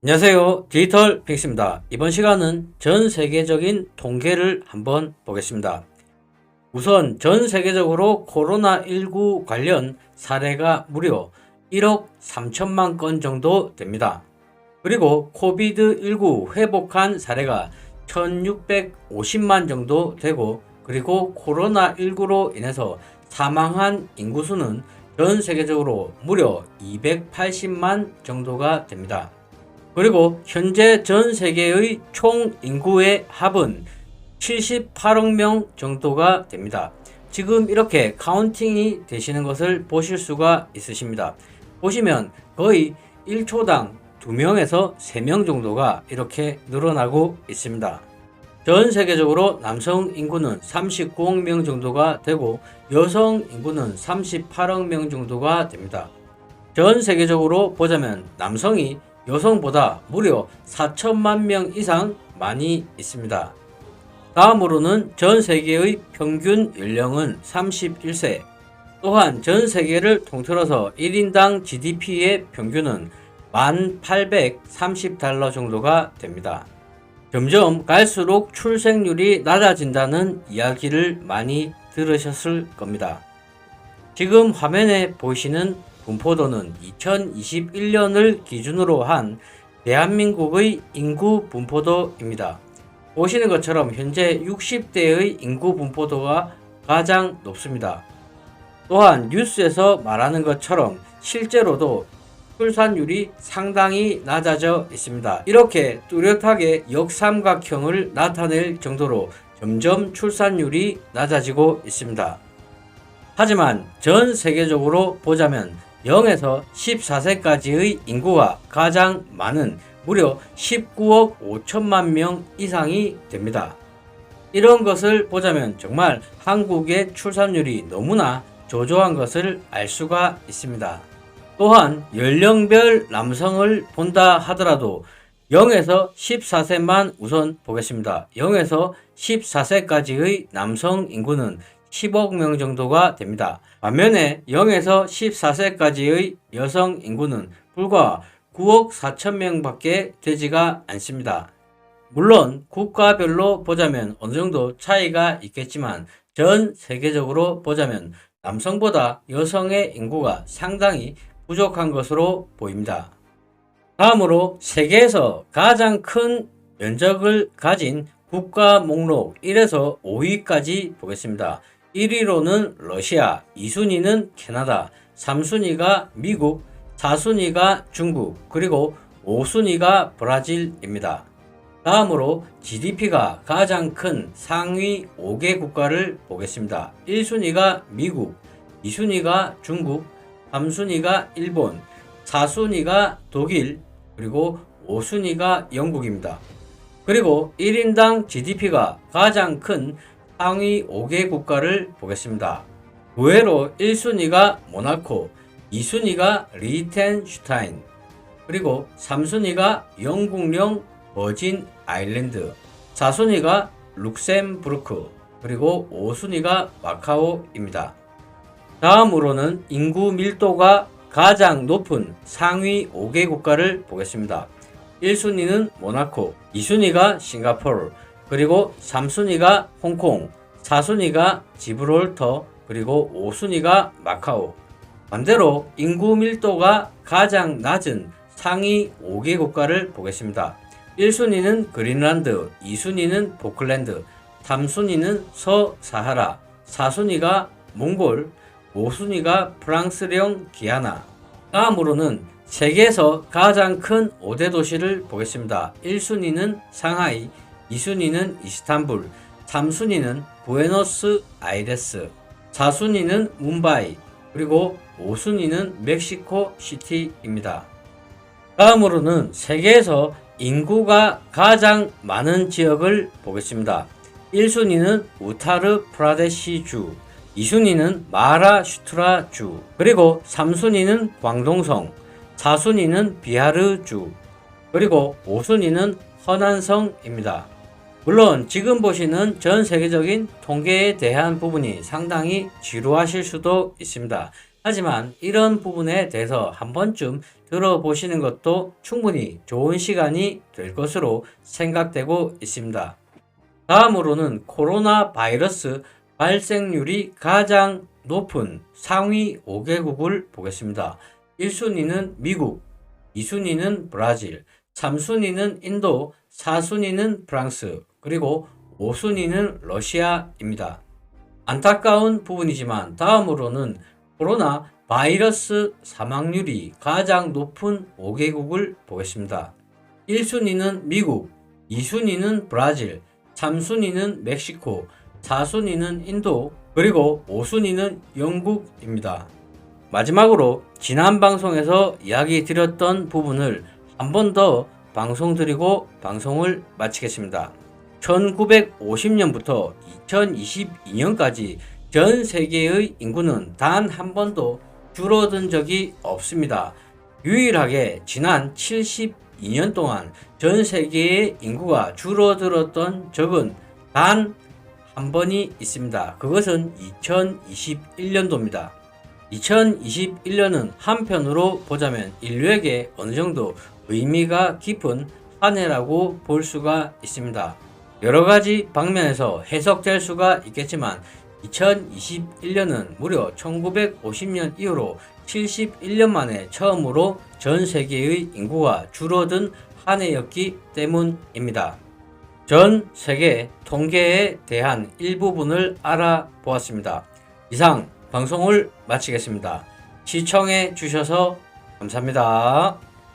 안녕하세요. 디지털 픽스입니다. 이번 시간은 전 세계적인 통계를 한번 보겠습니다. 우선 전 세계적으로 코로나19 관련 사례가 무려 1억 3천만 건 정도 됩니다. 그리고 코비드19 회복한 사례가 1650만 정도 되고, 그리고 코로나19로 인해서 사망한 인구수는 전 세계적으로 무려 280만 정도가 됩니다. 그리고 현재 전 세계의 총 인구의 합은 78억 명 정도가 됩니다. 지금 이렇게 카운팅이 되시는 것을 보실 수가 있으십니다. 보시면 거의 1초당 2명에서 3명 정도가 이렇게 늘어나고 있습니다. 전 세계적으로 남성 인구는 39억 명 정도가 되고, 여성 인구는 38억 명 정도가 됩니다. 전 세계적으로 보자면 남성이 여성보다 무려 4천만 명 이상 많이 있습니다. 다음으로는 전 세계의 평균 연령은 31세. 또한 전 세계를 통틀어서 1인당 GDP의 평균은 1830달러 정도가 됩니다. 점점 갈수록 출생률이 낮아진다는 이야기를 많이 들으셨을 겁니다. 지금 화면에 보시는 분포도는 2021년을 기준으로 한 대한민국의 인구 분포도입니다. 보시는 것처럼 현재 60대의 인구 분포도가 가장 높습니다. 또한 뉴스에서 말하는 것처럼 실제로도 출산율이 상당히 낮아져 있습니다. 이렇게 뚜렷하게 역삼각형을 나타낼 정도로 점점 출산율이 낮아지고 있습니다. 하지만 전 세계적으로 보자면 0에서 14세까지의 인구가 가장 많은 무려 19억 5천만 명 이상이 됩니다. 이런 것을 보자면 정말 한국의 출산율이 너무나 저조한 것을 알 수가 있습니다. 또한 연령별 남성을 본다 하더라도 0에서 14세만 우선 보겠습니다. 0에서 14세까지의 남성 인구는 10억 명 정도가 됩니다. 반면에 0에서 14세까지의 여성 인구는 불과 9억 4천 명밖에 되지가 않습니다. 물론 국가별로 보자면 어느 정도 차이가 있겠지만 전 세계적으로 보자면 남성보다 여성의 인구가 상당히 부족한 것으로 보입니다. 다음으로 세계에서 가장 큰 면적을 가진 국가 목록 1에서 5위까지 보겠습니다. 1위로는 러시아, 2순위는 캐나다, 3순위가 미국, 4순위가 중국, 그리고 5순위가 브라질입니다. 다음으로 GDP가 가장 큰 상위 5개 국가를 보겠습니다. 1순위가 미국, 2순위가 중국, 3순위가 일본, 4순위가 독일, 그리고 5순위가 영국입니다. 그리고 1인당 GDP가 가장 큰 상위 5개 국가를 보겠습니다. 의외로 1순위가 모나코, 2순위가 리텐슈타인, 그리고 3순위가 영국령 버진 아일랜드, 4순위가 룩셈부르크, 그리고 5순위가 마카오입니다. 다음으로는 인구 밀도가 가장 높은 상위 5개 국가를 보겠습니다. 1순위는 모나코, 2순위가 싱가포르, 그리고 3순위가 홍콩, 4순위가 지브롤터, 그리고 5순위가 마카오. 반대로 인구 밀도가 가장 낮은 상위 5개 국가를 보겠습니다. 1순위는 그린란드, 2순위는 포클랜드, 3순위는 서사하라, 4순위가 몽골, 5순위가 프랑스령 기아나. 다음으로는 세계에서 가장 큰 5대 도시를 보겠습니다. 1순위는 상하이, 2순위는 이스탄불, 3순위는 부에노스 아이레스, 4순위는 뭄바이, 그리고 5순위는 멕시코 시티입니다. 다음으로는 세계에서 인구가 가장 많은 지역을 보겠습니다. 1순위는 우타르 프라데시주, 2순위는 마하라슈트라주, 그리고 3순위는 광동성, 4순위는 비하르주, 그리고 5순위는 허난성입니다. 물론 지금 보시는 전 세계적인 통계에 대한 부분이 상당히 지루하실 수도 있습니다. 하지만 이런 부분에 대해서 한 번쯤 들어보시는 것도 충분히 좋은 시간이 될 것으로 생각되고 있습니다. 다음으로는 코로나 바이러스 발생률이 가장 높은 상위 5개국을 보겠습니다. 1순위는 미국, 2순위는 브라질, 3순위는 인도, 4순위는 프랑스, 그리고 5순위는 러시아입니다. 안타까운 부분이지만 다음으로는 코로나 바이러스 사망률이 가장 높은 5개국을 보겠습니다. 1순위는 미국, 2순위는 브라질, 3순위는 멕시코, 4순위는 인도, 그리고 5순위는 영국입니다. 마지막으로 지난 방송에서 이야기 드렸던 부분을 한 번 더 방송드리고 방송을 마치겠습니다. 1950년부터 2022년까지 전 세계의 인구는 단 한 번도 줄어든 적이 없습니다. 유일하게 지난 72년 동안 전 세계의 인구가 줄어들었던 적은 단 한 번이 있습니다. 그것은 2021년도입니다. 2021년은 한편으로 보자면 인류에게 어느 정도 의미가 깊은 한 해라고 볼 수가 있습니다. 여러 가지 방면에서 해석될 수가 있겠지만 2021년은 무려 1950년 이후로 71년 만에 처음으로 전 세계의 인구가 줄어든 한 해였기 때문입니다. 전 세계 통계에 대한 일부분을 알아보았습니다. 이상 방송을 마치겠습니다. 시청해 주셔서 감사합니다.